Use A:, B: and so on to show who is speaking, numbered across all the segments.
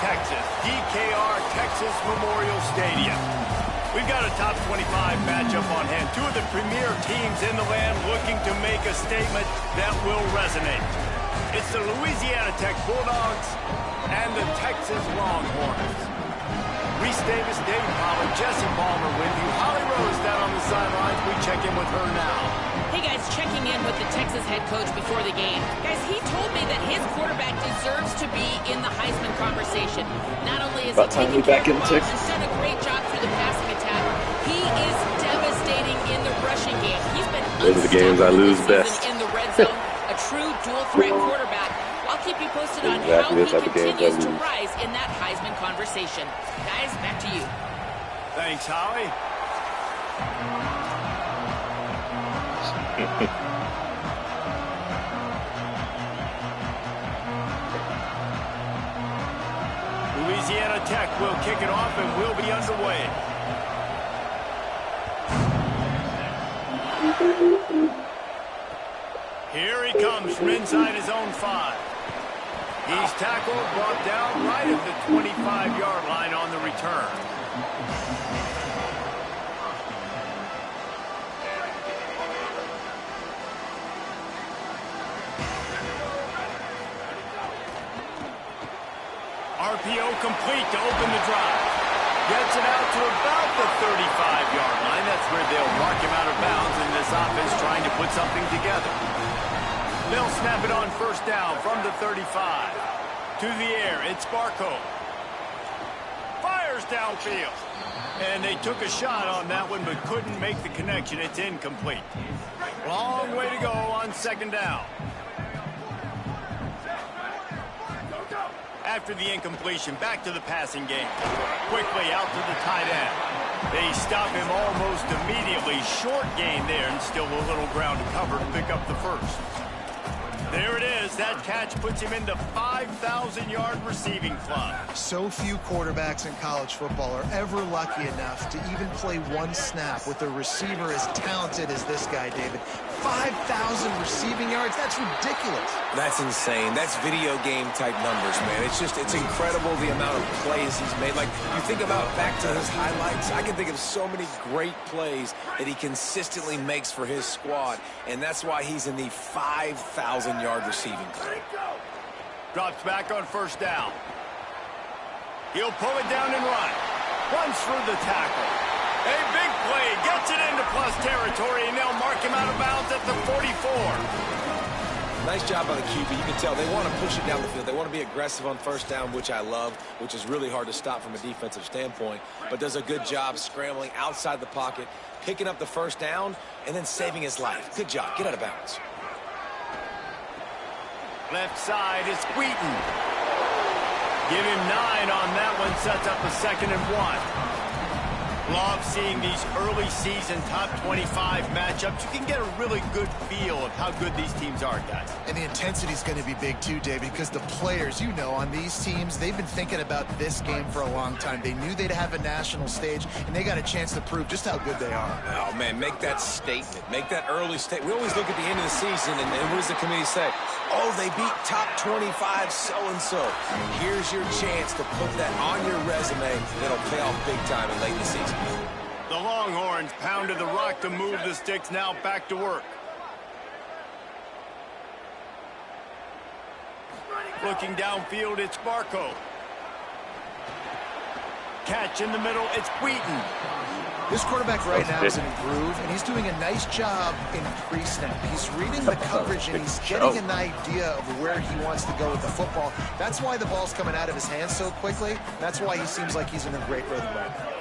A: Texas, DKR Texas Memorial Stadium. We've got a top 25 matchup on hand. Two of the premier teams in the land looking to make a statement that will resonate. It's the Louisiana Tech Bulldogs and the Texas Longhorns. Reese Davis, Dave Pollard, Jesse Palmer with you. Holly Rose down on the sidelines. We check in with her now.
B: Hey guys, checking in with the Texas head coach before the game. Guys, he told me that his quarterback deserves to be in the Heisman conversation. Not only is he taking care of the ball, he's done a great job through the passing attack. He is devastating in the rushing game. He's been
C: those are the games I lose best.
B: In the red zone, a true dual threat quarterback. I'll keep you posted on how he continues to rise in that Heisman conversation. Guys, back to you.
A: Thanks, Holly. Louisiana Tech will kick it off and will be underway. Here he comes from inside his own 5. He's tackled, brought down right at the 25-yard line on the return. RPO complete to open the drive. Gets it out to about the 35-yard line. That's where they'll mark him out of bounds in this offense trying to put something together. They'll snap it on first down from the 35. To the air, it's Sparko. Fires downfield. And they took a shot on that one but couldn't make the connection. It's incomplete. Long way to go on second down. After the incompletion, back to the passing game. Quickly out to the tight end. They stop him almost immediately. Short gain there and still a little ground to cover to pick up the first. There it is. That catch puts him in the 5,000-yard receiving club.
D: So few quarterbacks in college football are ever lucky enough to even play one snap with a receiver as talented as this guy, David. 5,000 receiving yards? That's ridiculous.
E: That's insane. That's video game type numbers, man. It's incredible the amount of plays he's made. Like, you think about back to his highlights, I can think of so many great plays that he consistently makes for his squad, and that's why he's in the 5,000-yard receiving club.
A: Drops back on first down. He'll pull it down and run. Runs through the tackle. A big play, gets it into plus territory, and they'll mark him out of bounds at the 44.
E: Nice job by the QB. You can tell they want to push it down the field. They want to be aggressive on first down, which I love, which is really hard to stop from a defensive standpoint, but does a good job scrambling outside the pocket, picking up the first down, and then saving his life. Good job. Get out of bounds.
A: Left side is Wheaton. Give him 9 on that one, sets up a 2nd and 1. Love seeing these early season top 25 matchups. You can get a really good feel of how good these teams are, guys.
D: And the intensity is going to be big too, David, because the players, you know, on these teams, they've been thinking about this game for a long time. They knew they'd have a national stage, and they got a chance to prove just how good they are.
E: Oh, man, make that statement. Make that early statement. We always look at the end of the season, and what does the committee say? Oh, they beat top 25 so-and-so. Here's your chance to put that on your resume. It'll pay off big time in late in the season.
A: The Longhorns pounded the rock to move the sticks, now back to work. Looking downfield, it's Sparko. Catch in the middle, it's Wheaton.
D: This quarterback right now is in a groove, and he's doing a nice job in pre-snap. He's reading the coverage, and he's getting an idea of where he wants to go with the football. That's why the ball's coming out of his hands so quickly. That's why he seems like he's in a great rhythm right now.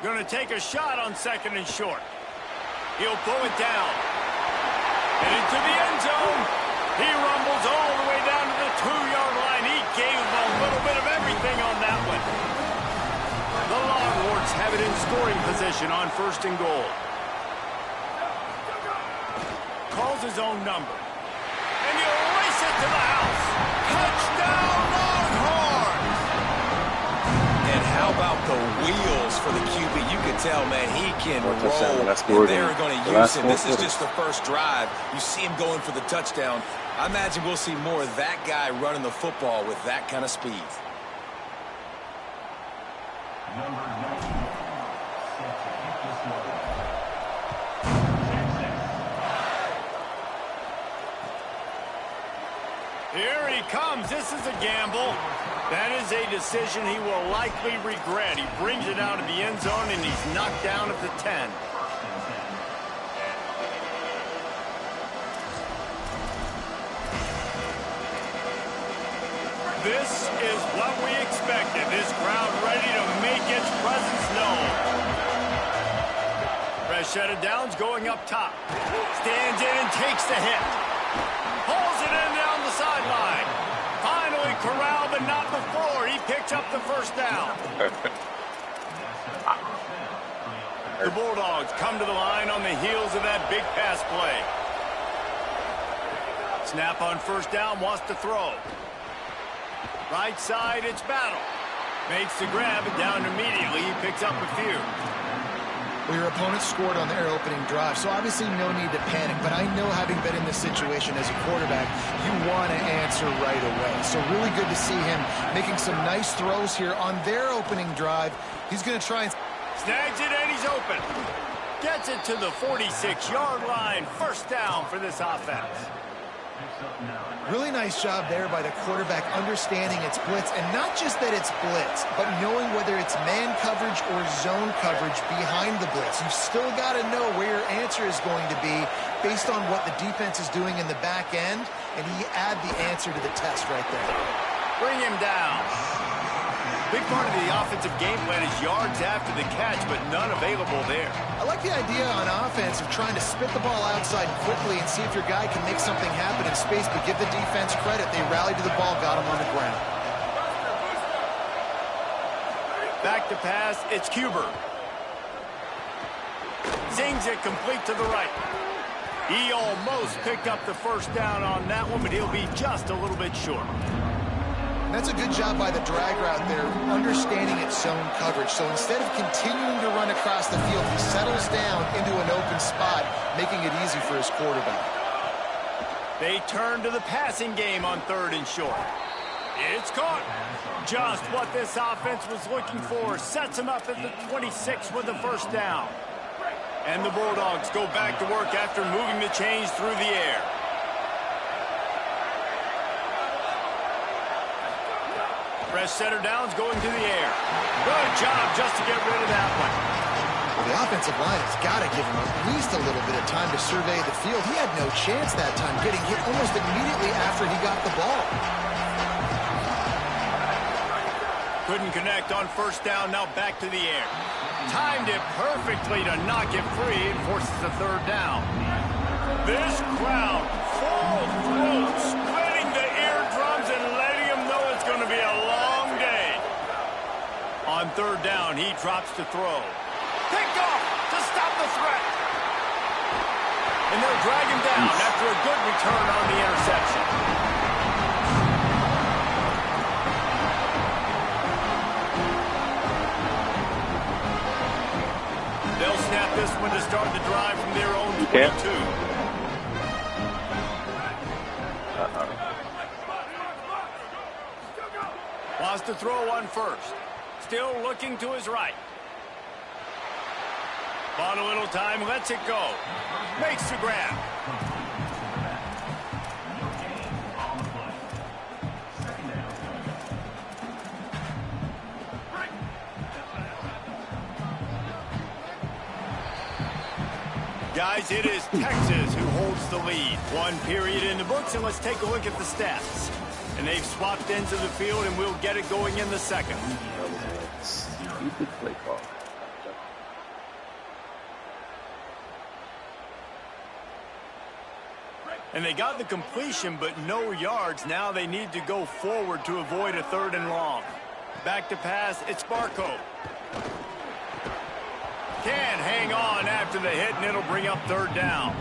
A: Going to take a shot on 2nd and short. He'll pull it down. And into the end zone. He rumbles all the way down to the 2-yard line. He gave him a little bit of everything on that one. The Longhorns have it in scoring position on 1st and goal. Calls his own number. And he'll race it to the house. Touchdown, Longhorns!
E: And how about the the wheels for the QB. You can tell, man, he can roll, and they're going to use him. This is just the first drive. You see him going for the touchdown. I imagine we'll see more of that guy running the football with that kind of speed.
A: Here he comes. This is a gamble. That is a decision he will likely regret. He brings it out of the end zone, and he's knocked down at the 10. This is what we expected. This crowd ready to make its presence known. Freshetta Downs going up top. Stands in and takes the hit. Pulls it in down the sideline. Finally corralled, but not before. He picks up the first down. The Bulldogs come to the line on the heels of that big pass play. Snap on first down, wants to throw. Right side, it's Battle. Makes the grab, and down immediately. He picks up a few.
D: Well, your opponent scored on their opening drive, so obviously no need to panic. But I know, having been in this situation as a quarterback, you want to answer right away. So really good to see him making some nice throws here on their opening drive. He's going to try and...
A: Snags it, and he's open. Gets it to the 46-yard line. First down for this offense.
D: Really nice job there by the quarterback, understanding it's blitz, and not just that it's blitz, but knowing whether it's man coverage or zone coverage behind the blitz. You've still got to know where your answer is going to be based on what the defense is doing in the back end, and he add the answer to the test right there.
A: Bring him down. Big part of the offensive game plan is yards after the catch, but none available there.
D: I like the idea on offense of trying to spit the ball outside quickly and see if your guy can make something happen in space, but give the defense credit. They rallied to the ball, got him on the ground.
A: Back to pass, it's Huber. Zings it complete to the right. He almost picked up the first down on that one, but he'll be just a little bit short.
D: That's a good job by the drag route there, understanding its zone coverage. So instead of continuing to run across the field, he settles down into an open spot, making it easy for his quarterback.
A: They turn to the passing game on third and short. It's caught. Just what this offense was looking for. Sets him up at the 26 with the first down. And the Bulldogs go back to work after moving the chains through the air. Freshetta Downs going to the air. Good job just to get rid of that one.
D: Well, the offensive line has got to give him at least a little bit of time to survey the field. He had no chance that time, getting hit almost immediately after he got the ball.
A: Couldn't connect on first down, now back to the air. Timed it perfectly to knock it free and forces the third down. This crowd, full throat, splitting the eardrums and letting them know it's going to be a long day. On third down, he drops to throw. Picked off to stop the threat. And they'll drag him down after a good return on the interception. They'll snap this one to start the drive from their own 22. Wants to throw on first. Still looking to his right. Bought a little time, lets it go. Makes the grab. Guys, it is Texas who holds the lead. One period in the books, and let's take a look at the stats. And they've swapped ends of the field, and we'll get it going in the second.
C: Stupid play call.
A: And they got the completion, but no yards. Now they need to go forward to avoid a third and long. Back to pass, it's Barco. Can't hang on after the hit, and it'll bring up third down.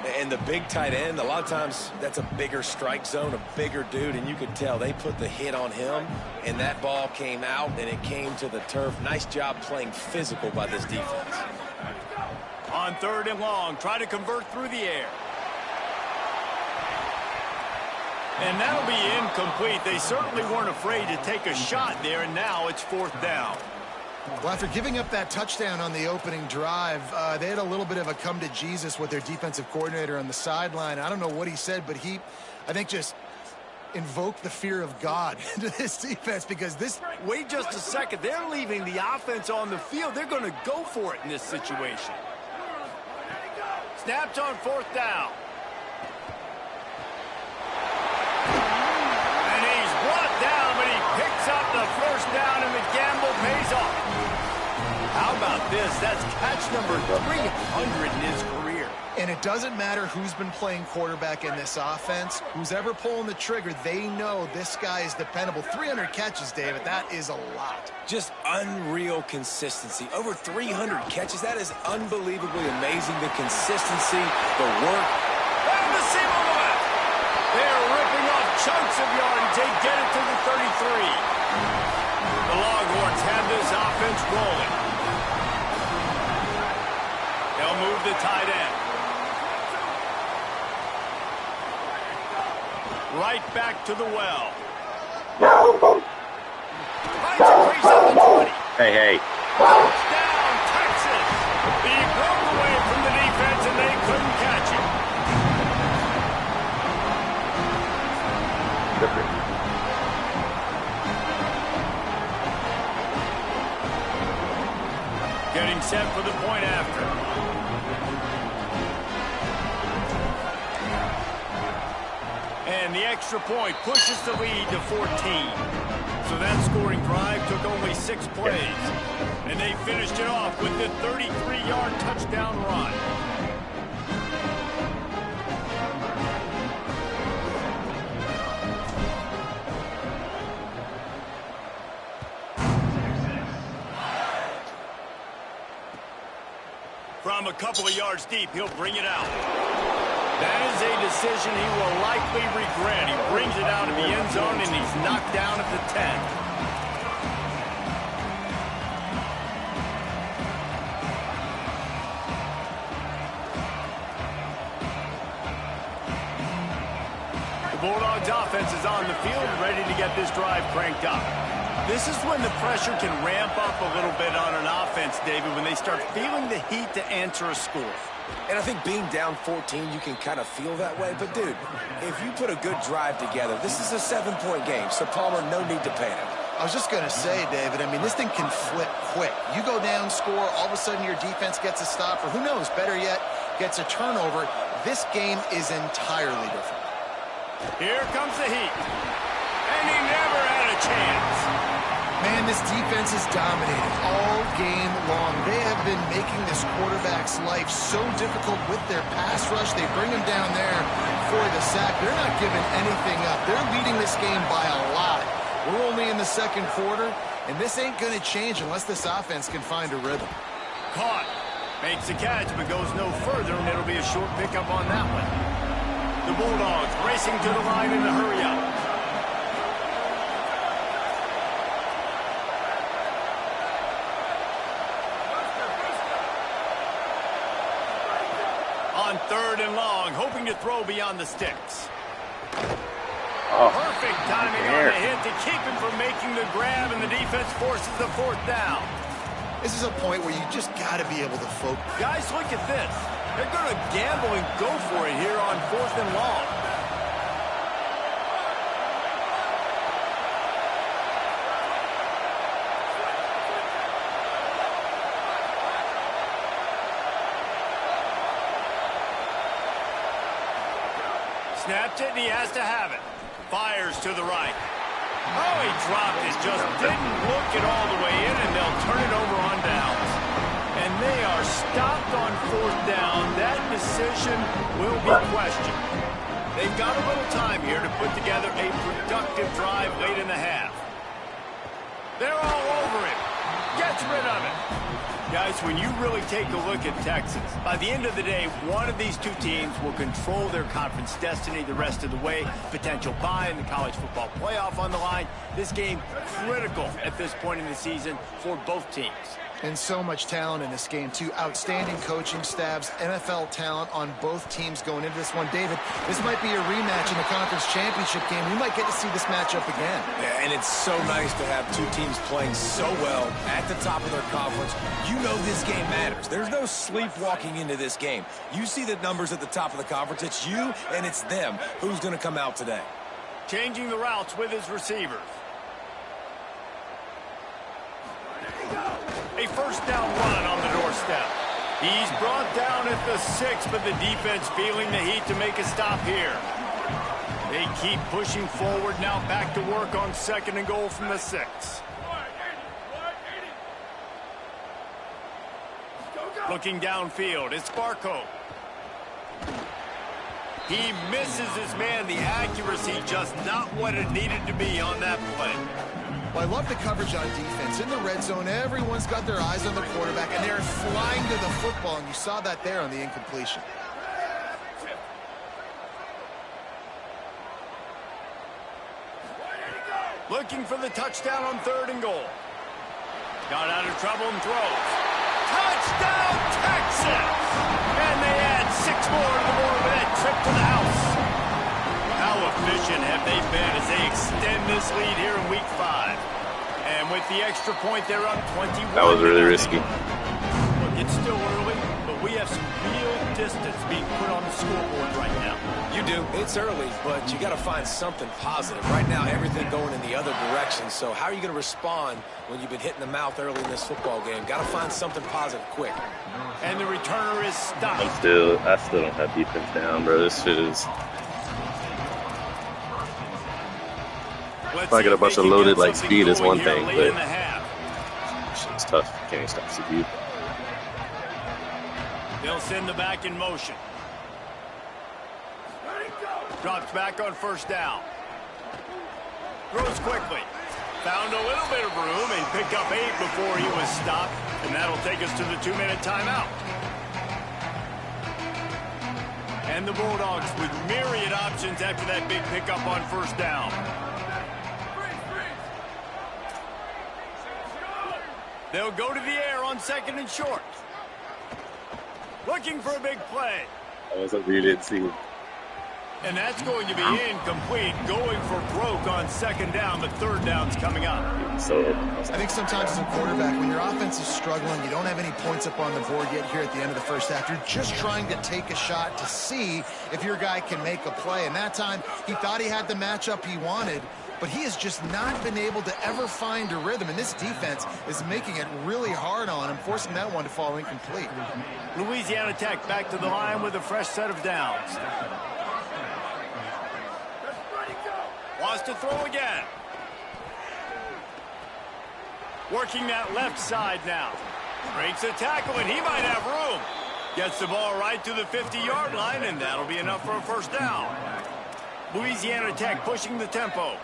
E: And the big tight end, a lot of times that's a bigger strike zone, a bigger dude, and you could tell they put the hit on him, and that ball came out, and it came to the turf. Nice job playing physical by this defense.
A: On 3rd and long, try to convert through the air. And that'll be incomplete. They certainly weren't afraid to take a shot there, and now it's 4th down.
D: Well, after giving up that touchdown on the opening drive, they had a little bit of a come to Jesus with their defensive coordinator on the sideline. I don't know what he said, but he, I think, just invoked the fear of God into this defense because this...
A: Wait just a second. They're leaving the offense on the field. They're going to go for it in this situation. Snaps on 4th down. And he's brought down, but he picks up the 1st down, and the gamble pays off. How about this? That's catch number 300 in his career.
D: And it doesn't matter who's been playing quarterback in this offense. Who's ever pulling the trigger, they know this guy is dependable. 300 catches, David, that is a lot.
E: Just unreal consistency. Over 300 catches. That is unbelievably amazing. The consistency, the work.
A: And the seam on the left. They're ripping off chunks of yardage. They get it to the 33. The Longhorns have this offense rolling. They'll move the tight end. Right back to the well. Finds a crease at the 20.
C: Hey.
A: Touchdown, Texas. He broke away from the defense, and they couldn't catch him. Getting set for the point after. And the extra point pushes the lead to 14. So that scoring drive took only 6 plays. And they finished it off with the 33-yard touchdown run. From a couple of yards deep, he'll bring it out. That is a decision he will likely regret. He brings it out of the end zone, and he's knocked down at the 10. The Bulldogs offense is on the field, ready to get this drive cranked up. This is when the pressure can ramp up a little bit on an offense, David, when they start feeling the heat to answer a score.
E: And I think being down 14, you can kind of feel that way. But, dude, if you put a good drive together, this is a 7-point game. So, Palmer, no need to panic.
D: I was just going to say, David, I mean, this thing can flip quick. You go down, score, all of a sudden your defense gets a stop, or who knows, better yet, gets a turnover. This game is entirely different.
A: Here comes the heat. And he never had a chance.
D: Man, this defense is dominating all game long. They have been making this quarterback's life so difficult with their pass rush. They bring him down there for the sack. They're not giving anything up. They're leading this game by a lot. We're only in the 2nd quarter, and this ain't going to change unless this offense can find a rhythm.
A: Caught. Makes the catch, but goes no further, and it'll be a short pickup on that one. The Bulldogs racing to the line in a hurry-up. On 3rd and long, hoping to throw beyond the sticks. Perfect timing on the hit to keep him from making the grab, and the defense forces the 4th down.
D: This is a point where you just got to be able to focus.
A: Guys, look at this. They're going to gamble and go for it here on 4th and long. Snapped it, and he has to have it. Fires to the right. Oh, he dropped it. Just didn't look it all the way in, and they'll turn it over on downs. And they are stopped on 4th down. That decision will be questioned. They've got a little time here to put together a productive drive late in the half. They're all over him. Gets rid of it. Guys, when you really take a look at Texas, by the end of the day, one of these two teams will control their conference destiny the rest of the way. Potential bye in the college football playoff on the line. This game critical at this point in the season for both teams.
D: And so much talent in this game, too. Outstanding coaching staffs, NFL talent on both teams going into this one. David, this might be a rematch in the conference championship game. We might get to see this matchup again.
E: Yeah, and it's so nice to have two teams playing so well at the top of their conference. You know this game matters. There's no sleepwalking into this game. You see the numbers at the top of the conference. It's you and it's them. Who's going to come out today?
A: Changing the routes with his receivers. A first down run on the doorstep. He's brought down at the 6, but the defense feeling the heat to make a stop here. They keep pushing forward now, back to work on 2nd and goal from the 6. Looking downfield, it's Sparko. He misses his man. The accuracy just not what it needed to be on that play.
D: Well, I love the coverage on defense. In the red zone, everyone's got their eyes on the quarterback, and they're flying to the football, and you saw that there on the incompletion.
A: Looking for the touchdown on 3rd and goal. Got out of trouble and throws. Touchdown, Texas! And they add 6 more to the board with that trip to the house. How efficient have they been as they extend this lead here in Week 5? And with the extra point, they're up 21.
C: That was really risky.
A: Look, it's still early, but we have some real distance being put on the scoreboard right now.
E: You do. It's early, but you got to find something positive. Right now, everything going in the other direction. So how are you going to respond when you've been hit in the mouth early in this football game? Got to find something positive quick.
A: And the returner is stopped.
C: I still don't have defense down, bro. This shit is... If I get a bunch of loaded like speed is one thing, but it's tough. You can't stop CPU.
A: They'll send the back in motion. Drops back on 1st down. Throws quickly. Found a little bit of room and picked up 8 before he was stopped. And that'll take us to the 2-minute timeout. And the Bulldogs with myriad options after that big pickup on 1st down. They'll go to the air on 2nd and short. Looking for a big play.
C: That was something you didn't see.
A: And that's going to be incomplete. Going for broke on 2nd down, but 3rd down's coming up.
C: So
D: I think sometimes as a quarterback, when your offense is struggling, you don't have any points up on the board yet here at the end of the 1st half. You're just trying to take a shot to see if your guy can make a play. And that time, he thought he had the matchup he wanted, but he has just not been able to ever find a rhythm. And this defense is making it really hard on him, forcing that one to fall incomplete.
A: Louisiana Tech back to the line with a fresh set of downs. Wants to throw again. Working that left side now. Breaks a tackle, and he might have room. Gets the ball right to the 50-yard line, and that'll be enough for a 1st down. Louisiana Tech pushing the tempo.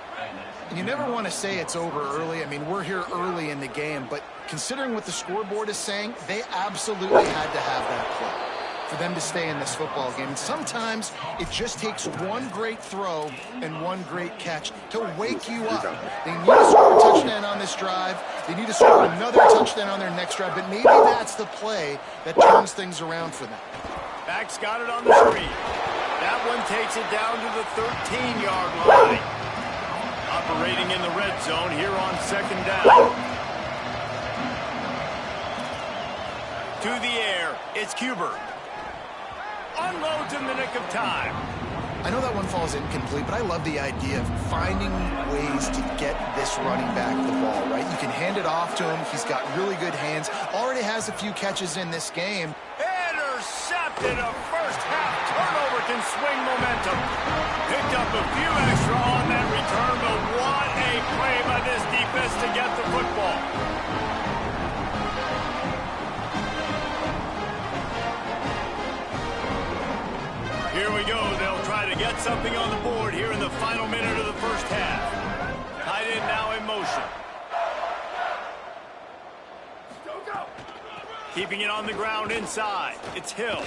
D: And you never want to say it's over early. I mean, we're here early in the game, but considering what the scoreboard is saying, they absolutely had to have that play for them to stay in this football game. And sometimes it just takes one great throw and one great catch to wake you up. They need to score a touchdown on this drive. They need to score another touchdown on their next drive, but maybe that's the play that turns things around for them.
A: Back's got it on the screen. That one takes it down to the 13-yard line. Operating in the red zone here on 2nd down. To the air, it's Huber. Unloads in the nick of time.
D: I know that one falls incomplete, but I love the idea of finding ways to get this running back the ball, right? You can hand it off to him. He's got really good hands. Already has a few catches in this game.
A: Intercepted. A first-half turnover can swing momentum. Picked up a few extra on that return, but what a play by this defense to get the football. Here we go. They'll try to get something on the board here in the final minute of the 1st half. Tight end now in motion. Keeping it on the ground inside. It's Hill.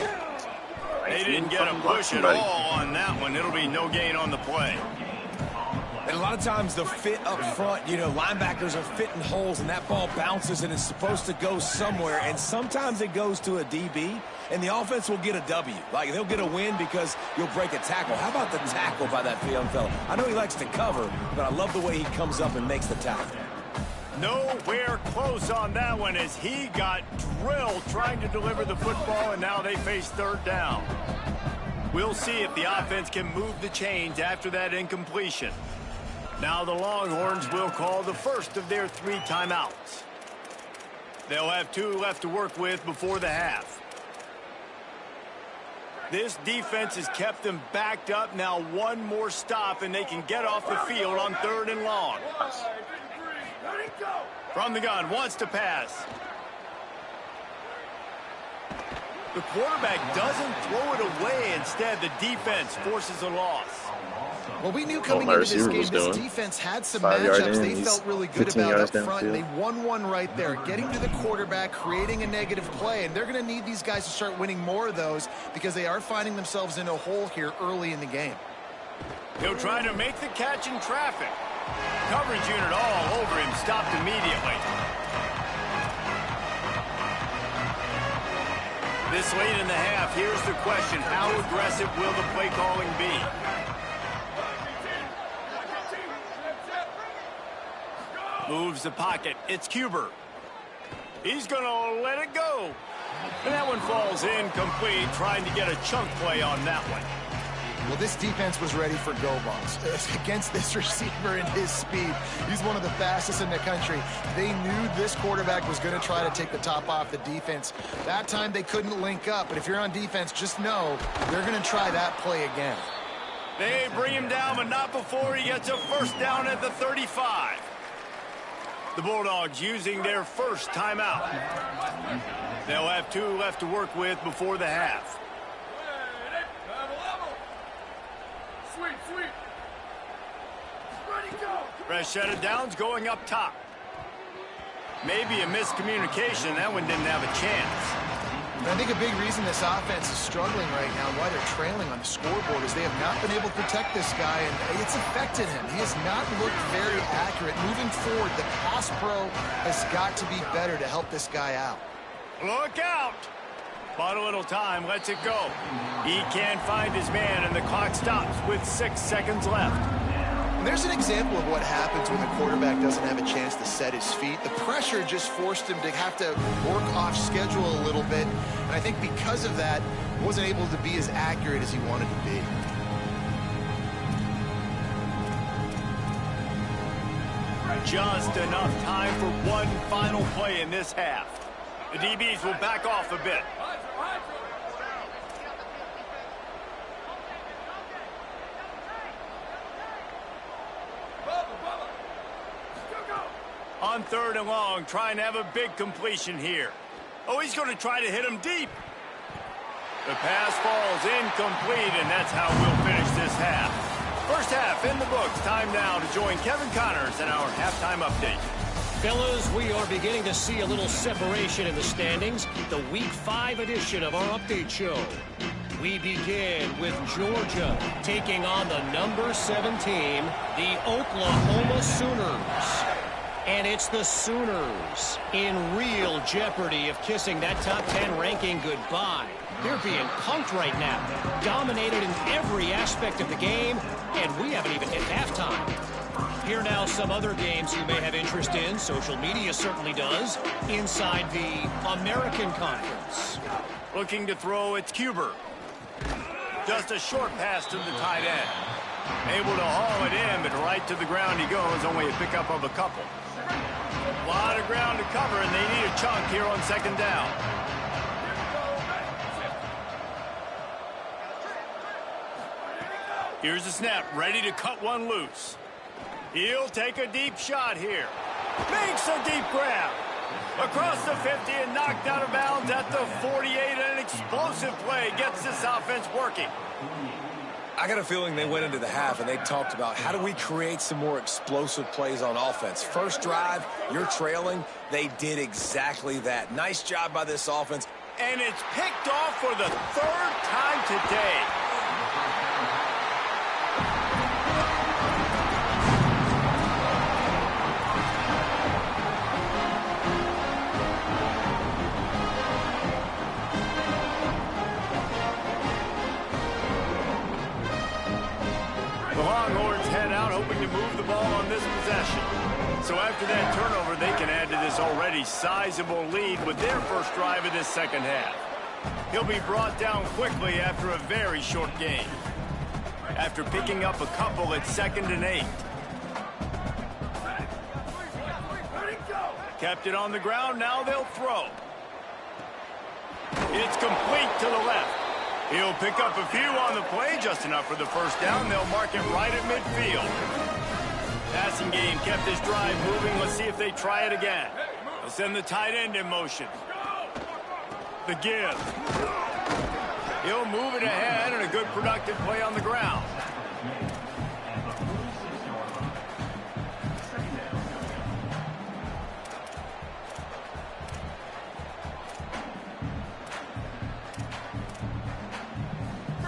A: They didn't get a push at all on that one. It'll be no gain on the play.
E: And a lot of times the fit up front, you know, linebackers are fitting holes and that ball bounces and it's supposed to go somewhere. And sometimes it goes to a DB and the offense will get a W. Like they'll get a win because you'll break a tackle. How about the tackle by that young fella? I know he likes to cover, but I love the way he comes up and makes the tackle.
A: Nowhere close on that one as he got drilled trying to deliver the football, and now they face third down. We'll see if the offense can move the chains after that incompletion. Now the Longhorns will call the first of their 3 timeouts. They'll have 2 left to work with before the half. This defense has kept them backed up. Now 1 more stop, and they can get off the field on 3rd and long. From the gun, wants to pass. The quarterback doesn't throw it away. Instead, the defense forces a loss.
D: Well, we knew coming into this game, this defense had some matchups they felt really good about up front, and they won one right there, getting to the quarterback, creating a negative play, and they're going to need these guys to start winning more of those because they are finding themselves in a hole here early in the game.
A: He'll try to make the catch in traffic. Coverage unit all over him, stopped immediately. This late in the half, here's the question: how aggressive will the play calling be? Moves the pocket. It's Cuber. He's going to let it go. And that one falls incomplete, trying to get a chunk play on that one.
D: Well, this defense was ready for go balls against this receiver and his speed. He's one of the fastest in the country. They knew this quarterback was going to try to take the top off the defense. That time they couldn't link up, but if you're on defense, just know they're going to try that play again.
A: They bring him down, but not before he gets a first down at the 35. The Bulldogs using their first timeout. They'll have 2 left to work with before the half. Rashad Downs going up top. Maybe a miscommunication. That one didn't have a chance.
D: I think a big reason this offense is struggling right now, why they're trailing on the scoreboard, is they have not been able to protect this guy, and it's affected him. He has not looked very accurate. Moving forward, the pass pro has got to be better to help this guy out.
A: Look out! Bought a little time, lets it go. He can't find his man, and the clock stops with 6 seconds left.
D: And there's an example of what happens when the quarterback doesn't have a chance to set his feet. The pressure just forced him to have to work off schedule a little bit. And I think because of that, he wasn't able to be as accurate as he wanted to be.
A: Just enough time for one final play in this half. The DBs will back off a bit. On 3rd and long, trying to have a big completion here. Oh, he's going to try to hit him deep. The pass falls incomplete, and that's how we'll finish this half. First half in the books. Time now to join Kevin Connors in our halftime update.
F: Fellas, we are beginning to see a little separation in the standings. The Week 5 edition of our update show. We begin with Georgia taking on the number 7 team, the Oklahoma Sooners. And it's the Sooners in real jeopardy of kissing that top 10 ranking goodbye. They're being punked right now, dominated in every aspect of the game, and we haven't even hit halftime. Here now some other games you may have interest in, social media certainly does, inside the American Conference.
A: Looking to throw, it's Cuber. Just a short pass to the tight end. Able to haul it in, but right to the ground he goes, only a pickup of a couple. A lot of ground to cover, and they need a chunk here on 2nd down. Here's the snap, ready to cut one loose. He'll take a deep shot here. Makes a deep grab. Across the 50 and knocked out of bounds at the 48. An explosive play gets this offense working.
E: I got a feeling they went into the half and they talked about how do we create some more explosive plays on offense. First drive, you're trailing. They did exactly that. Nice job by this offense.
A: And it's picked off for the third time today. The Longhorns head out, hoping to move the ball on this possession. So after that turnover, they can add to this already sizable lead with their first drive of this second half. He'll be brought down quickly after a very short game. After picking up a couple at 2nd and 8. Kept it on the ground, now they'll throw. It's complete to the left. He'll pick up a few on the play, just enough for the first down. They'll mark it right at midfield. Passing game kept this drive moving. Let's see if they try it again. They'll send the tight end in motion. The give. He'll move it ahead, and a good productive play on the ground.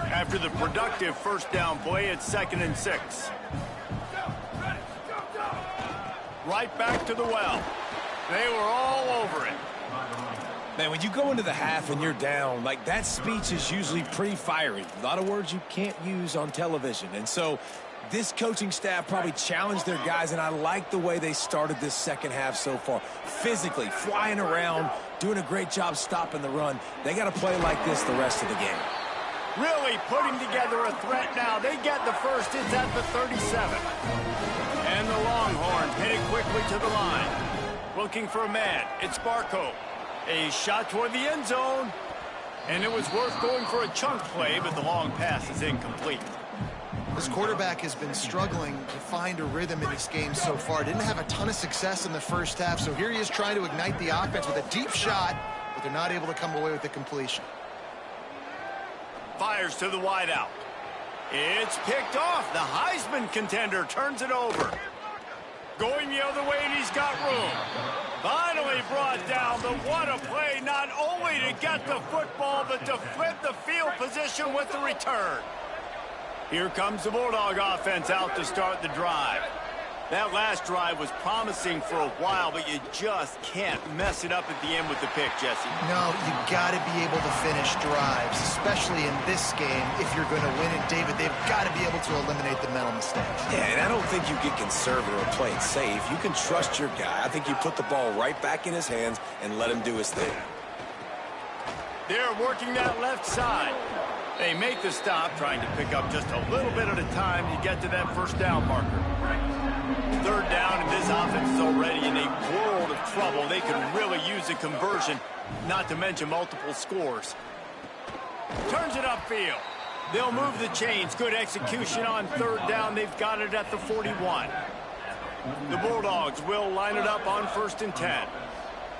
A: After the productive first down play, it's 2nd and 6. Right back to the well. They were all over it.
E: Man, when you go into the half and you're down, like that speech is usually pretty fiery. A lot of words you can't use on television. And so this coaching staff probably challenged their guys, and I like the way they started this second half so far. Physically, flying around, doing a great job stopping the run. They got to play like this the rest of the game.
A: Really putting together a threat now. They get the first. It's at the 37. And the Longhorns headed quickly to the line. Looking for a man. It's Barco. A shot toward the end zone. And it was worth going for a chunk play, but the long pass is incomplete.
D: This quarterback has been struggling to find a rhythm in this game so far. Didn't have a ton of success in the first half, so here he is trying to ignite the offense with a deep shot, but they're not able to come away with the completion.
A: Fires to the wideout. It's picked off. The Heisman contender turns it over. Going the other way, and he's got room. Finally brought down, but what a play, not only to get the football, but to flip the field position with the return. Here comes the Bulldog offense out to start the drive. That last drive was promising for a while, but you just can't mess it up at the end with the pick, Jesse.
D: No, you got to be able to finish drives, especially in this game. If you're going to win it, David, they've got to be able to eliminate the mental mistakes.
E: Yeah, and I don't think you get conservative or play it safe. You can trust your guy. I think you put the ball right back in his hands and let him do his thing.
A: They're working that left side. They make the stop, trying to pick up just a little bit at a time to get to that first down marker. Third down, and this offense is already in a world of trouble. They could really use a conversion, not to mention multiple scores. Turns it upfield. They'll move the chains. Good execution on third down. They've got it at the 41. The Bulldogs will line it up on 1st and 10.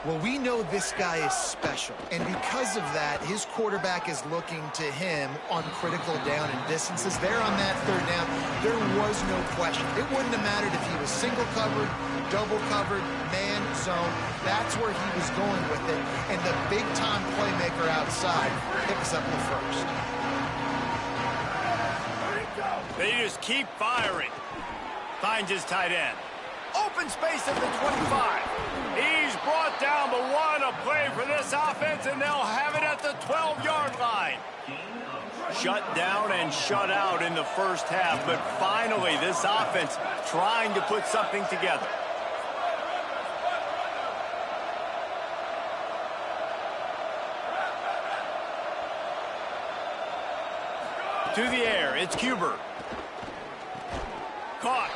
D: Well, we know this guy is special, and because of that, his quarterback is looking to him on critical down and distances. There on that third down, there was no question. It wouldn't have mattered if he was single covered, double covered, man zone. That's where he was going with it, and the big-time playmaker outside picks up the first.
A: They just keep firing. Finds his tight end. Open space at the 25. He's brought down, but what a play for this offense, and they'll have it at the 12-yard line. Shut down and shut out in the first half, but finally this offense trying to put something together. To the air, it's Cuber. Caught.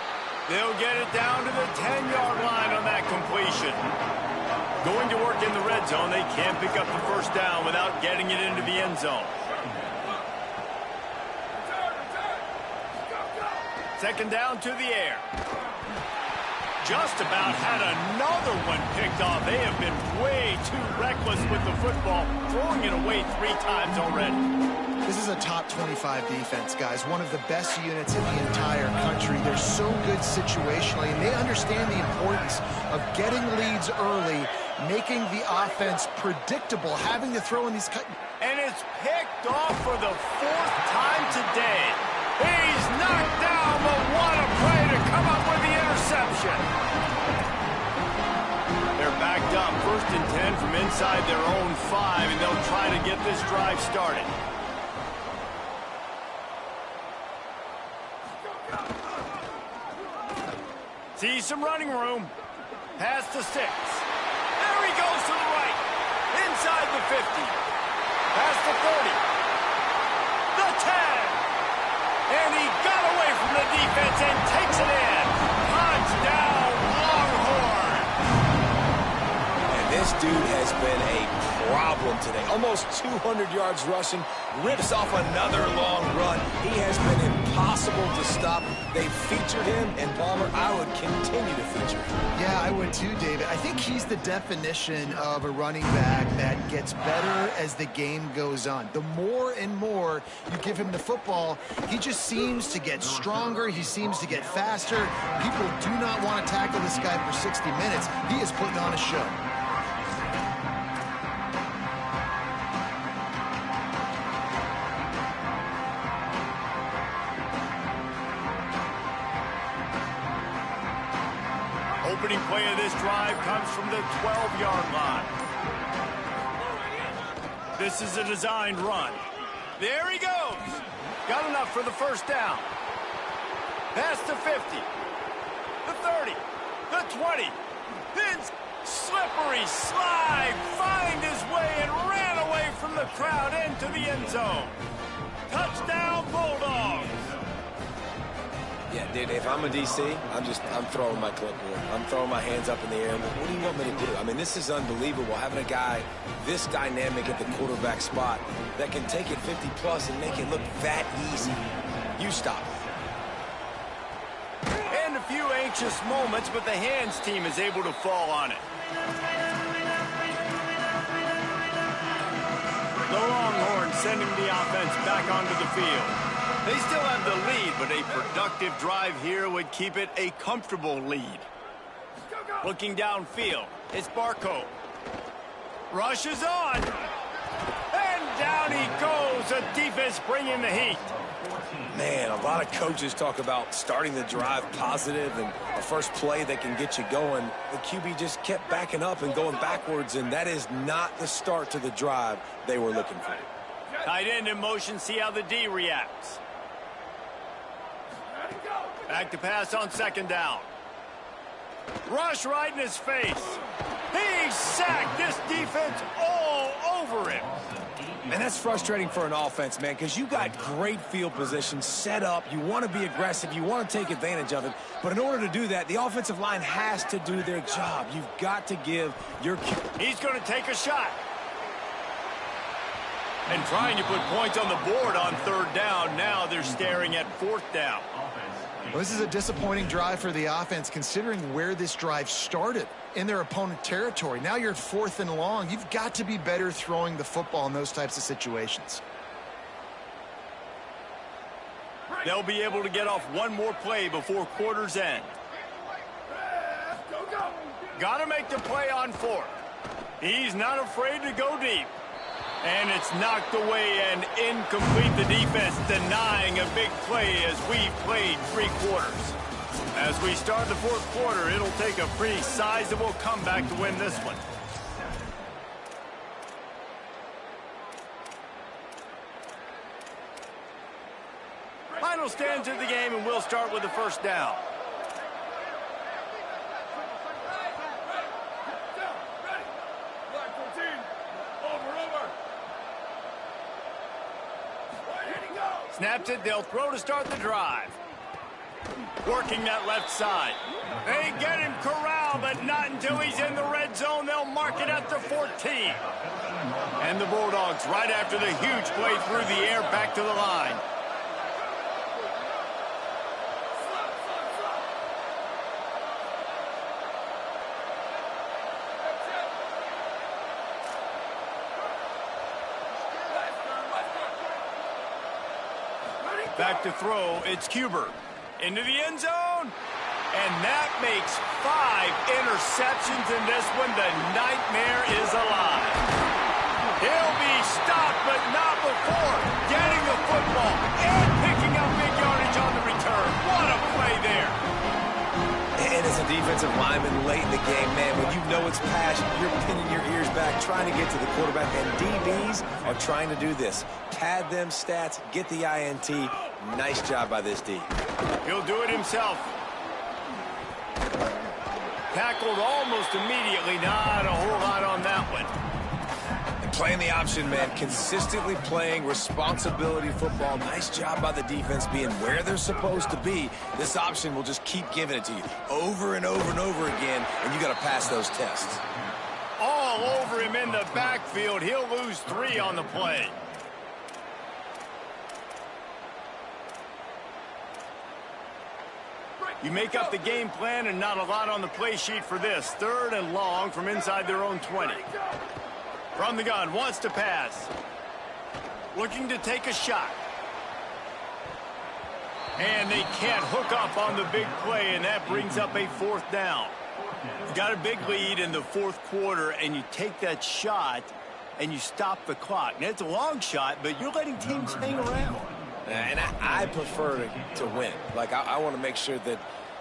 A: They'll get it down to the 10-yard line on that completion. Going to work in the red zone. They can't pick up the first down without getting it into the end zone. Second down to the air. just about had another one picked off. They have been way too reckless with the football, throwing it away 3 times already.
D: This is a top 25 defense, guys. One of the best units in the entire country. They're so good situationally, and they understand the importance of getting leads early, making the offense predictable, having to throw in these cut.
A: And it's picked off for the 4th time today. He's knocked down, but what a play to come up with the interception. They're backed up, 1st and 10 from inside their own 5, and they'll try to get this drive started. See some running room. Pass to 6. There he goes to the right. Inside the 50. Pass to 30. The 10. And he got away from the defense and takes it in. Touchdown, Longhorn.
E: And this dude has been a problem today. Almost 200 yards rushing. Rips off another long run. He has been impossible to stop. They've featured him, and Palmer, I would continue to feature him.
D: Yeah, I would too, David. I think he's the definition of a running back that gets better as the game goes on. The more and more you give him the football, he just seems to get stronger. He seems to get faster. People do not want to tackle this guy for 60 minutes. He is putting on a show.
A: Opening play of this drive comes from the 12-yard line. This is a designed run. There he goes. Got enough for the 1st down. Pass to 50. The 30. The 20. Then slippery slide. Find his way and ran away from the crowd into the end zone. Touchdown, Bulldogs.
E: Yeah, dude, if I'm a DC, I'm throwing my clipboard. I'm throwing my hands up in the air. What do you want me to do? I mean, this is unbelievable, having a guy this dynamic at the quarterback spot that can take it 50-plus and make it look that easy. You stop it.
A: And a few anxious moments, but the hands team is able to fall on it. The Longhorns sending the offense back onto the field. They still have the lead, but a productive drive here would keep it a comfortable lead. Looking downfield, it's Barco. Rushes on. And down he goes. The defense bringing the heat.
E: Man, a lot of coaches talk about starting the drive positive and a first play that can get you going. The QB just kept backing up and going backwards, and that is not the start to the drive they were looking for.
A: Tight end in motion, see how the D reacts. Back to pass on 2nd down. Rush right in his face. He's sacked. This defense all over him.
E: And that's frustrating for an offense, man, because you got great field position set up. You want to be aggressive. You want to take advantage of it. But in order to do that, the offensive line has to do their job. You've got to give your...
A: He's going to take a shot. And trying to put points on the board on 3rd down. Now they're staring at 4th down.
D: Well, this is a disappointing drive for the offense, considering where this drive started in their opponent territory. Now you're at 4th and long. You've got to be better throwing the football in those types of situations.
A: They'll be able to get off one more play before quarter's end. Got to make the play on 4th. He's not afraid to go deep. And it's knocked away and incomplete. The defense denying a big play as we've played 3 quarters. As we start the 4th quarter, it'll take a pretty sizable comeback to win this one. Final stands of the game, and we'll start with the 1st down. Snaps it, they'll throw to start the drive. Working that left side. They get him corralled, but not until he's in the red zone. They'll mark it at the 14. And the Bulldogs, right after the huge play through the air, back to the line. Back to throw, it's Cuber. Into the end zone. And that makes 5 interceptions in this one. The nightmare is alive. He'll be stopped, but not before getting the football and picking up big yardage on the return. What a play there.
E: And as a defensive lineman late in the game, man, when you know it's passion, you're pinning your ears back, trying to get to the quarterback, and DBs are trying to do this. Pad them stats, get the INT. Nice job by this D.
A: He'll do it himself. Tackled almost immediately. Not a whole lot on that one.
E: And playing the option, man, consistently playing responsibility football. Nice job by the defense being where they're supposed to be. This option will just keep giving it to you over and over and over again, and you got to pass those tests.
A: All over him in the backfield. He'll lose 3 on the play. You make up the game plan and not a lot on the play sheet for this. 3rd and long from inside their own 20. From the gun, wants to pass. Looking to take a shot. And they can't hook up on the big play, and that brings up a 4th down. You got a big lead in the 4th quarter, and you take that shot, and you stop the clock. Now, it's a long shot, but you're letting teams hang around.
E: And I prefer to win. Like, I want to make sure that,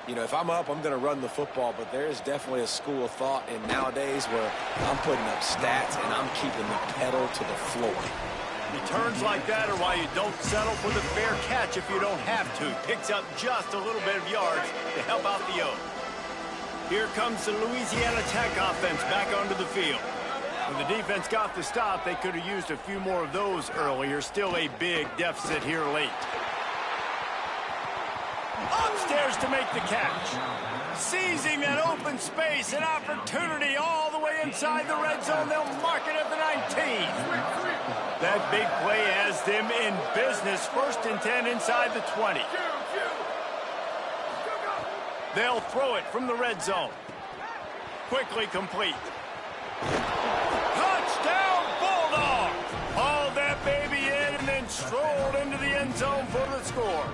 E: you know, if I'm up, I'm going to run the football. But there is definitely a school of thought in nowadays where I'm putting up stats and I'm keeping the pedal to the floor.
A: Returns like that are why you don't settle for the fair catch if you don't have to. Picks up just a little bit of yards to help out the O. Here comes the Louisiana Tech offense back onto the field. When the defense got the stop, they could have used a few more of those earlier. Still a big deficit here late. Upstairs to make the catch. Seizing that open space, an opportunity all the way inside the red zone. They'll mark it at the 19. That big play has them in business. 1st and 10 inside the 20. They'll throw it from the red zone. Quickly complete. Touchdown, Bulldogs! Hauled that baby in and then strolled into the end zone for the score.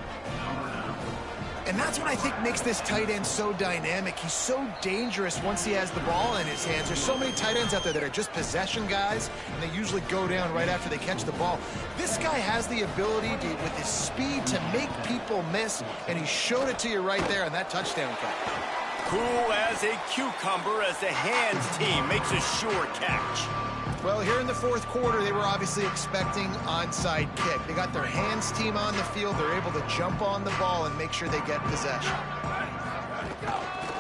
D: And that's what I think makes this tight end so dynamic. He's so dangerous once he has the ball in his hands. There's so many tight ends out there that are just possession guys, and they usually go down right after they catch the ball. This guy has the ability to, with his speed, to make people miss, and he showed it to you right there on that touchdown catch.
A: Cool as a cucumber as the hands team makes a sure catch.
D: Well, here in the 4th quarter, they were obviously expecting onside kick. They got their hands team on the field. They're able to jump on the ball and make sure they get possession.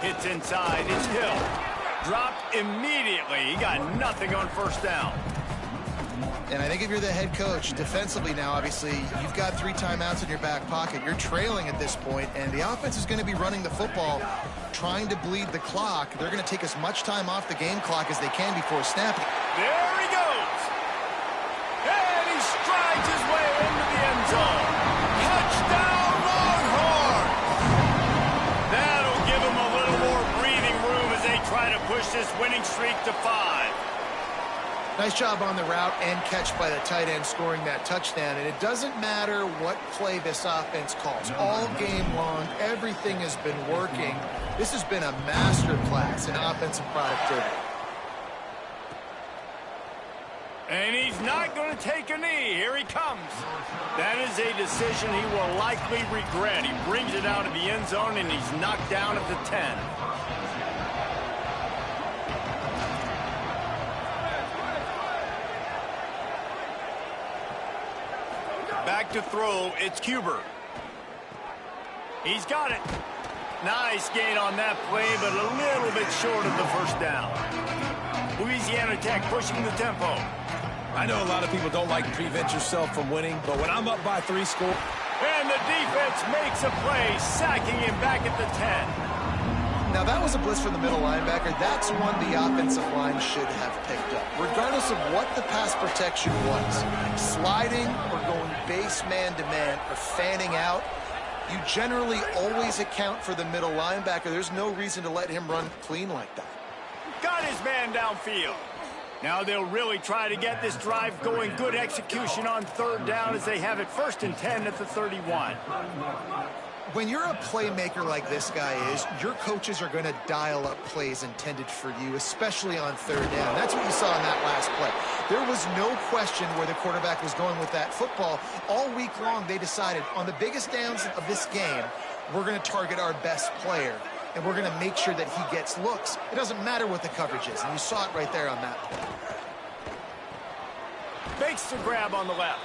A: Hits inside. It's Hill. Dropped immediately. He got nothing on 1st down.
D: And I think if you're the head coach, defensively now, obviously, you've got 3 timeouts in your back pocket. You're trailing at this point, and the offense is going to be running the football, trying to bleed the clock. They're going to take as much time off the game clock as they can before snapping.
A: There he goes. And he strides his way into the end zone. Touchdown, Longhorns! That'll give him a little more breathing room as they try to push this winning streak to 5.
D: Nice job on the route and catch by the tight end scoring that touchdown. And it doesn't matter what play this offense calls. All game long, everything has been working. This has been a master class in offensive productivity.
A: And he's not going to take a knee. Here he comes. That is a decision he will likely regret. He brings it out of the end zone, and he's knocked down at the 10. Back to throw, it's Cuber. He's got it. Nice gain on that play, but a little bit short of the 1st down. Louisiana Tech pushing the tempo.
E: I know a lot of people don't like to prevent yourself from winning, but when I'm up by 3 scores...
A: And the defense makes a play, sacking him back at the 10.
D: Now, that was a blitz from the middle linebacker. That's one the offensive line should have picked up, regardless of what the pass protection was. Sliding or going base man-to-man or fanning out, you generally always account for the middle linebacker. There's no reason to let him run clean like that.
A: Got his man downfield. Now they'll really try to get this drive going. Good execution on third down as they have it 1st and 10 at the 31.
D: When you're a playmaker like this guy is, your coaches are going to dial up plays intended for you, especially on third down. That's what you saw in that last play. There was no question where the quarterback was going with that football. All week long, they decided on the biggest downs of this game, we're going to target our best player, and we're going to make sure that he gets looks. It doesn't matter what the coverage is, and you saw it right there on that play.
A: Makes the grab on the left.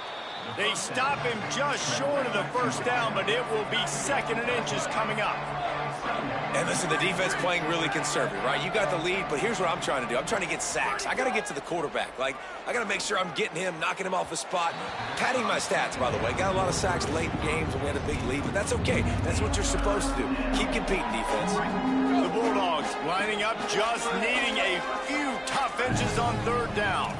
A: They stop him just short of the 1st down, but it will be 2nd and inches coming up.
E: And listen, the defense playing really conservative, right? You got the lead, but here's what I'm trying to do. I'm trying to get sacks. I got to get to the quarterback. Like, I got to make sure I'm getting him, knocking him off the spot. Padding my stats, by the way. Got a lot of sacks late in games when we had a big lead, but that's okay. That's what you're supposed to do. Keep competing, defense.
A: The Bulldogs lining up, just needing a few tough inches on third down.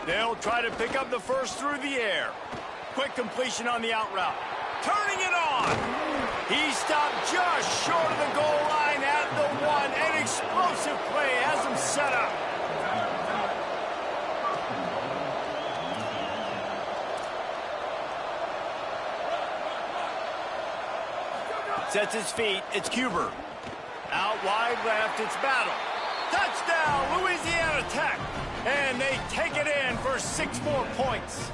A: They'll try to pick up the first through the air. Quick completion on the out route. Turning it on. He stopped just short of the goal line at the 1. An explosive play has him set up. Sets his feet. It's Cuber. Out wide left. It's Battle. Touchdown, Louisiana Tech. And they take it in for 6 more points.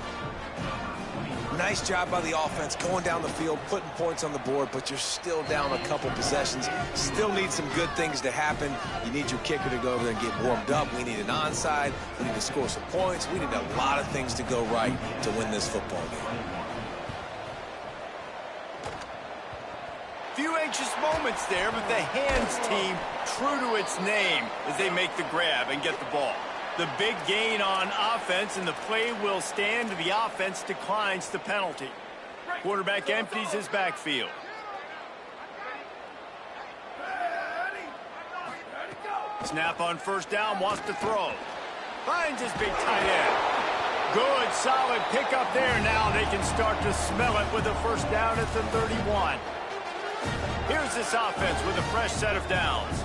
E: Nice job by the offense going down the field, putting points on the board, but you're still down a couple possessions. Still need some good things to happen. You need your kicker to go over there and get warmed up. We need an onside. We need to score some points. We need a lot of things to go right to win this football game.
A: Few anxious moments there, but the hands team true to its name as they make the grab and get the ball. The big gain on offense, and the play will stand. The offense declines the penalty. Quarterback empties his backfield. Snap on 1st down, wants to throw. Finds his big tight end. Good, solid pickup there. Now they can start to smell it with a 1st down at the 31. Here's this offense with a fresh set of downs.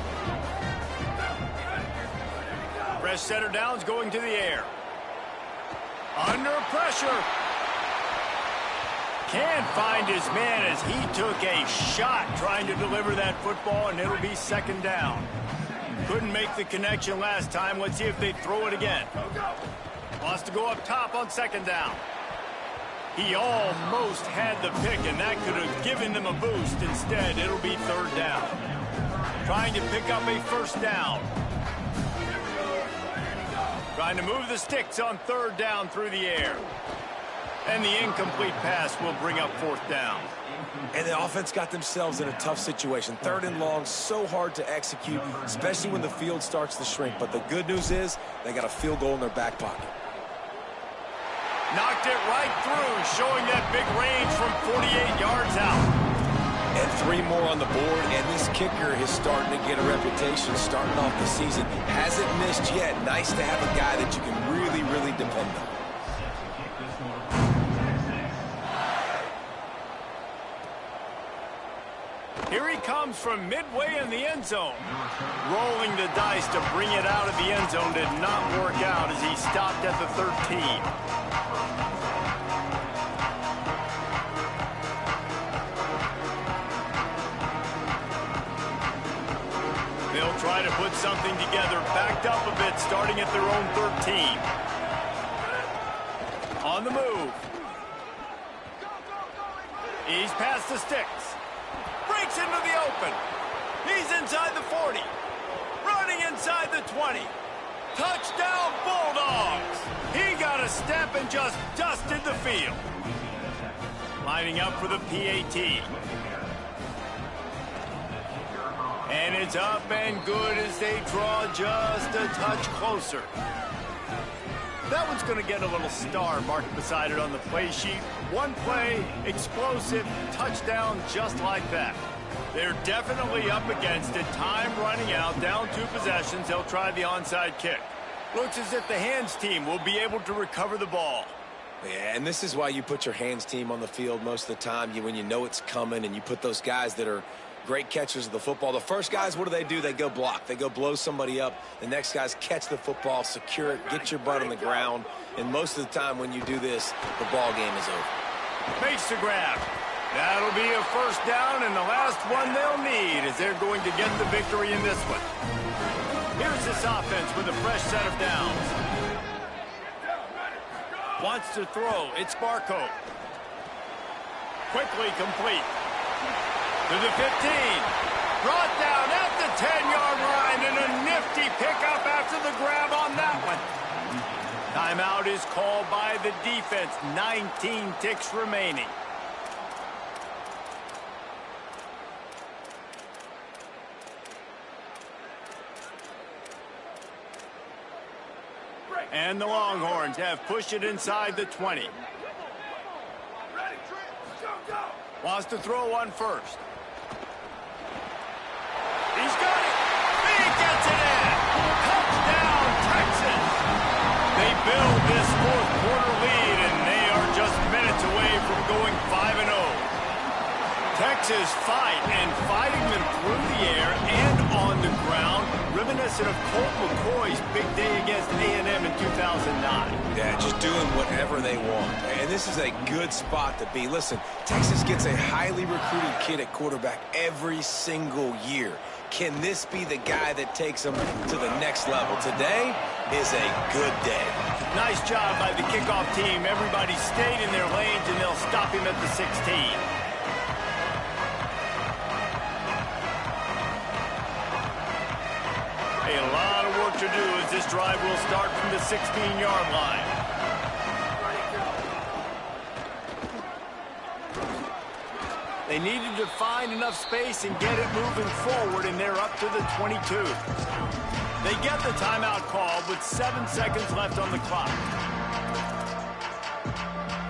A: Fresh set of downs going to the air. Under pressure. Can't find his man as he took a shot trying to deliver that football, and it'll be 2nd down. Couldn't make the connection last time. Let's see if they throw it again. Wants to go up top on 2nd down. He almost had the pick, and that could have given them a boost. Instead, it'll be 3rd down. Trying to pick up a 1st down. Trying to move the sticks on 3rd down through the air. And the incomplete pass will bring up 4th down.
E: And the offense got themselves in a tough situation. 3rd and long, so hard to execute, especially when the field starts to shrink. But the good news is they got a field goal in their back pocket.
A: Knocked it right through, showing that big range from 48 yards out.
E: And 3 more on the board, and this kicker is starting to get a reputation starting off the season. Hasn't missed yet. Nice to have a guy that you can really, really depend on.
A: Here he comes from midway in the end zone. Rolling the dice to bring it out of the end zone did not work out as he stopped at the 13. They'll try to put something together, backed up a bit, starting at their own 13. On the move. He's past the sticks. Breaks into the open. He's inside the 40. Running inside the 20. Touchdown, Bulldogs. He got a step and just dusted the field. Lining up for the PAT. And it's up and good as they draw just a touch closer. That one's going to get a little star marked beside it on the play sheet. One play, explosive, touchdown just like that. They're definitely up against it. Time running out, down 2 possessions. They'll try the onside kick. Looks as if the hands team will be able to recover the ball.
E: Yeah, and this is why you put your hands team on the field most of the time. When you know it's coming, and you put those guys that are great catchers of the football. The first guys, what do? They go block. They go blow somebody up. The next guys catch the football, secure it, get your butt on the ground. And most of the time when you do this, the ball game is over.
A: Makes the grab. That'll be a first down, and the last one they'll need as they're going to get the victory in this one. Here's this offense with a fresh set of downs. Wants to throw. It's Barco. Quickly complete. To the 15. Brought down at the 10-yard line, and a nifty pickup after the grab on that one. Timeout is called by the defense. 19 ticks remaining. And the Longhorns have pushed it inside the 20. Wants to throw on first. He's got it. He gets it in. Touchdown, Texas. They build this fourth quarter lead, and they are just minutes away from going 5-0. Texas fighting them through the air and on the ground, reminiscent of Colt McCoy's big day against A&M in 2009.
E: Yeah, just doing whatever they want. And this is a good spot to be. Listen, Texas gets a highly recruited kid at quarterback every single year. Can this be the guy that takes them to the next level? Today is a good day.
A: Nice job by the kickoff team. Everybody stayed in their lanes, and they'll stop him at the 16. A lot of work to do as this drive will start from the 16-yard line. They needed to find enough space and get it moving forward, and they're up to the 22. They get the timeout call with 7 seconds left on the clock.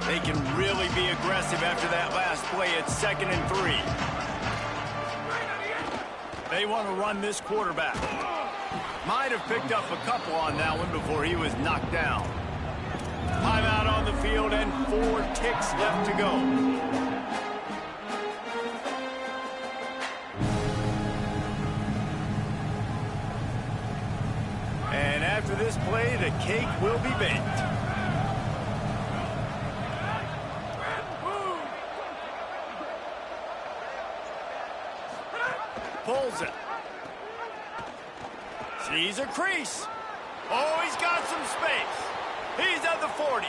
A: They can really be aggressive after that last play. It's 2nd and 3. They want to run this quarterback. Might have picked up a couple on that one before he was knocked down. Timeout on the field and 4 ticks left to go. And after this play, the cake will be baked. Pulls it. Sees a crease. Oh, he's got some space. He's at the 40.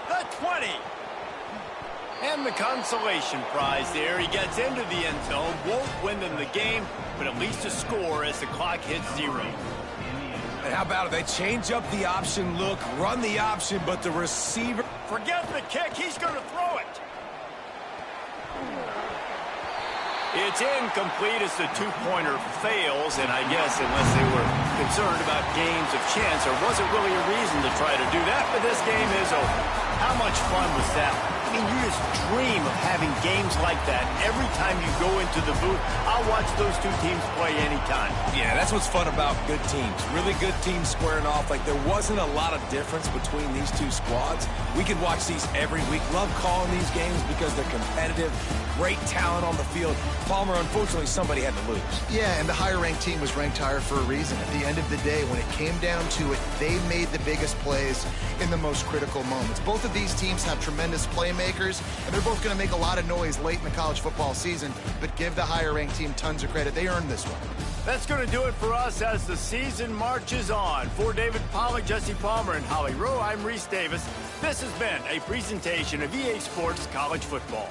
A: The 20. And the consolation prize there. He gets into the end zone. Won't win them the game, but at least a score as the clock hits 0.
E: And how about it? They change up the option look, run the option, but the receiver...
A: Forget the kick. He's going to throw it. It's incomplete as the two-pointer fails, and I guess unless they were concerned about games of chance, there wasn't really a reason to try to do that, but this game is over. How much fun was that? I mean, you just dream of having games like that every time you go into the booth. I'll watch those two teams play anytime.
E: Yeah, that's what's fun about good teams. Really good teams squaring off. Like, there wasn't a lot of difference between these two squads. We could watch these every week. Love calling these games because they're competitive. Great talent on the field. Palmer, unfortunately, somebody had to lose. Yeah,
D: and the higher-ranked team was ranked higher for a reason. At the end of the day, when it came down to it, they made the biggest plays in the most critical moments. Both of these teams have tremendous playmakers, and they're both going to make a lot of noise late in the college football season, but give the higher-ranked team tons of credit. They earned this one.
A: That's going to do it for us as the season marches on. For David Pollack, Jesse Palmer, and Holly Rowe, I'm Reese Davis. This has been a presentation of EA Sports College Football.